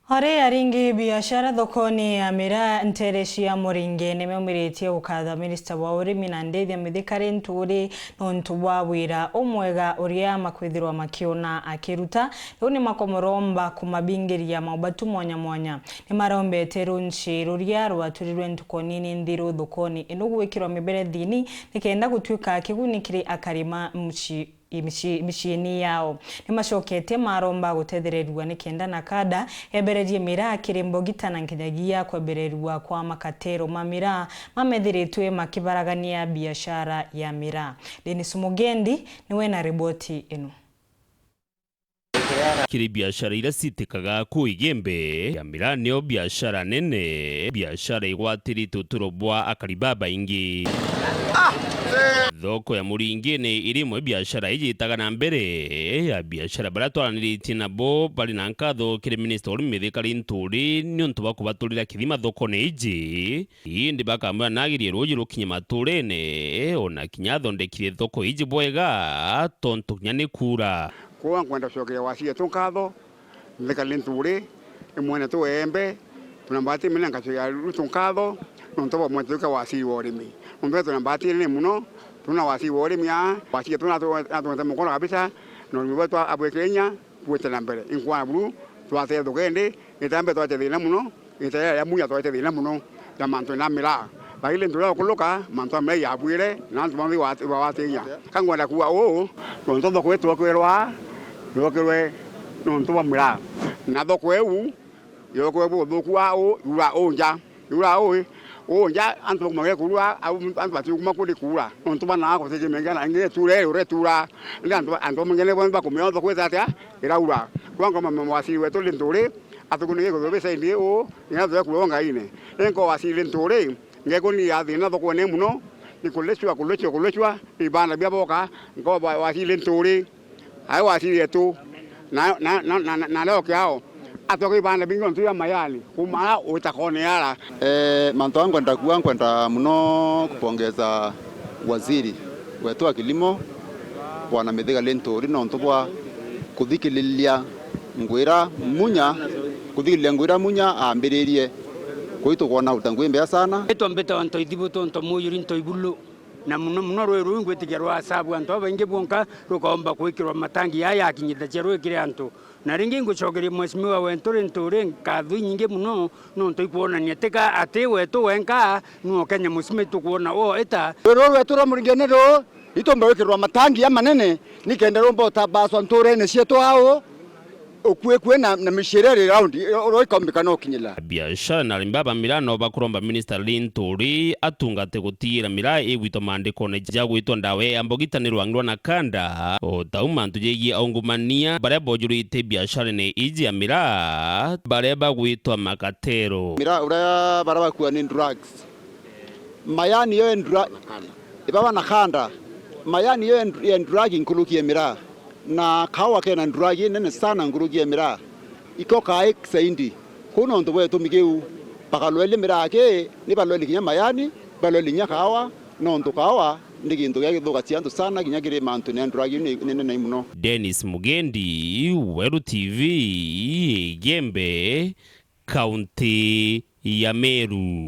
Hore aringi biashara thokoni ya mira Nteresia Muringe nimeumirĩtie gũkatha minista wa ũrĩmi na ndeithia mĩthikari nturi nontu wa wĩra ũmwega ũrĩa makwithirwa makiona akiruta rĩu ni makomoromba kumabingĩria maubatu mwanya mwanya ni marombete runchi ruria rwaturirwe ntuko nini ndhiru thokoni inugwikirwa miberethini nikenda gũtuĩka kĩguni kĩrĩ akarima miciini yao ni macokete maromba gũtethereria nikenda na kada ebererie mira kirimbo na nkinyagia kwebererua kwa makatero mamira mamethiritwe makibaragania biashara ya mira. Dennis Mugendi niwe na riboti ino. Kiri biashara ira sitikaga ku igembe ya mira nio biashara nene biashara igwatiri tuturobwa akaribaba ingi thoko ya Muringe ni irimwe biashara ijitaga na mbere ya biashara baratwaraniritie nabo bari na nkatho kiri minister uri mithikari nturi niontu bakubaturira kithima thoko ni iji indi bakambira nagirie ruji rukinye maturene ona kinya thondekire thoko iji bwega tontu kinya ni kura kwa kwenda shokera wasia tunkatho mithikari nturi imwene tu embe tunambati mina ngacho ya tunkatho nonto mweteka wasi worimi umbe tunambati ni muno tuna wasi worimi ya wasi tuna mukora kabisa no niwetu abwekenya kuweta na mbere inkwa buru twate thogende itambe twate thina muno itaya ya muya twate thina muno ya manto na mira baile ndura kuluka manto me ya bwire na ntuma watinya kangwenda kuwa o nonto kwetu kwerwa yokerwe nonto mira na thoko eu yokerwe thokwa o ura onja ura onja antu kumage kurua antu batu kumakuri kura nonto bana ko teje mengana nge ture tura antu mengene bomba kumyondo kwetata ira ura kwanga mama wasi wetu lindure atukunige ko besa ndi o ina zo kulonga ine enko wasi lindure ngeko ni athina thoko ne muno ni kulechwa ibana bia boka ngo wasi lindure ai wasi yetu na leo kyao atoki bana bingo ntu ya mayani kumala utakone yala manto wangu kwenda muno kupongeza waziri wetu wa kilimo bwana Mithikari Nturi nontu bwa kuthikililia ngwira munya ambiririe kuitu kuona utangwembe sana eto mbeta wanto idibo tonto muyuri nto ibulu na muno rweru ngwetikirwa asabu anto abange bonka rukaomba kwikirwa matangi aya akinyitha cherwe kire anto na ringi ngucogeria mwesimiwa wenturi nturi nkathu nyingi muno nonto ikuonania tika ati wetu wenka no Kenya musime tukuona o eta rweru wetu ro Muringe nero itomba wikirwa matangi ya manene nikenda romba utabaswa nturi ne cietu ao okwe na mishirere round roikombika no kinyila biashara na limbaba mirano bakuromba minister Nturi atungate gutira mira egwito mandiko ne jagwito ndawe ambogitanirwa ngirwa na kanda o tauma ntujegi aungumania bare bojurite biashara ne iji ya mira bare bagwito makatero mira ura baraba kuwa ni drugs mayani yo ndra ibaba na kanda mayani yo drug inkulukie mira na kawa kena ndragi nene sana ngurugie mira iko kai saindi kuno ndo wetu migeu pakalwele mira ke ni balwele kinya mayani balwele nya kawa no ndo kawa ndigi ndo yake doga tianto sana kinyagire mantu ne ndragi nene muno. Dennis Mugendi, Weru TV, Gembe, County ya Meru.